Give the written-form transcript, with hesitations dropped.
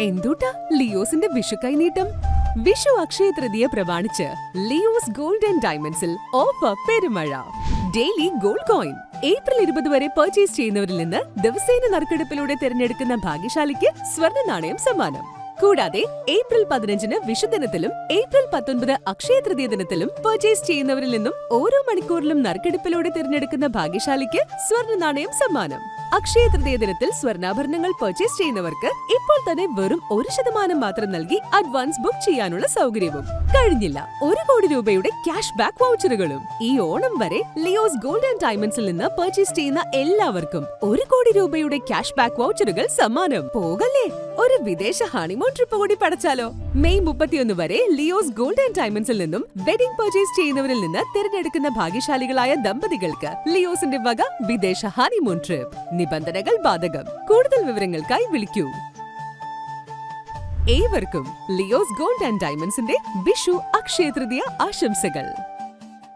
എന്തുട്ടാ ലിയോസിന്റെ വിഷു കൈനീട്ടം? വിഷു അക്ഷയ തൃതീയ പ്രമാണിച്ച് ലിയോസ് ഗോൾഡ് ആൻഡ് ഡയമണ്ട്സിൽ ഓഫർ പെരുമഴ. ഡെയിലി ഗോൾഡ് കോയിൻ ഏപ്രിൽ 20 വരെ പർച്ചേസ് ചെയ്യുന്നവരിൽ നിന്ന് ദിവസേന നറുക്കെടുപ്പിലൂടെ തിരഞ്ഞെടുക്കുന്ന ഭാഗ്യശാലിക്ക് സ്വർണ്ണ നാണയം സമ്മാനം. കൂടാതെ April 15 വിഷുദിനത്തിലും April 19 Akshaya Tritiya ദിനത്തിലും purchase ചെയ്യുന്നവരിൽ നിന്നും ഓരോ മണിക്കൂറിലും നറുക്കെടുപ്പിലൂടെ തിരഞ്ഞെടുക്കുന്ന ഭാഗ്യശാലിക്ക് സ്വർണ്ണ നാണയം സമ്മാനം. അക്ഷയ തൃതീയ ദിനത്തിൽ സ്വർണ്ണാഭരണങ്ങൾ പർച്ചേസ് ചെയ്യുന്നവർക്ക് ഇപ്പോൾ തന്നെ വെറും 1% മാത്രം നൽകി അഡ്വാൻസ് ബുക്ക് ചെയ്യാനുള്ള സൗകര്യവും. കഴിഞ്ഞില്ല, 1 കോടി രൂപയുടെ ക്യാഷ് ബാക്ക് വൗച്ചറുകളും. ഈ ഓണം വരെ ലിയോസ് ഗോൾഡ് ആൻഡ് ഡയമണ്ട്സിൽ നിന്ന് പർച്ചേസ് ചെയ്യുന്ന എല്ലാവർക്കും 1 കോടി രൂപയുടെ ക്യാഷ് ബാക്ക് വൗച്ചറുകൾ സമ്മാനം. പോകല്ലേ, ഒരു വിദേശ ഹണിമൂൺ ട്രിപ്പ് കൂടി പടച്ചാലോ? മെയ് 31 വരെ ലിയോസ് ഗോൾഡ് ആൻഡ് ഡയമണ്ട്സിൽ നിന്നും വെഡിംഗ് പർച്ചേസ് ചെയ്യുന്നവരിൽ നിന്ന് തിരഞ്ഞെടുക്കുന്ന ഭാഗ്യശാലികളായ ദമ്പതികൾക്ക് ലിയോസിന്റെ വക വിദേശ ഹണിമൂൺ ട്രിപ്പ്. നിബന്ധനകൾ ബാധകം. കൂടുതൽ വിവരങ്ങൾക്കായി വിളിക്കൂ. ഏവർക്കും ലിയോസ് ഗോൾഡ് ആൻഡ് ഡയമണ്ട്സിന്റെ വിഷു അക്ഷയ തൃതീയ ആശംസകൾ.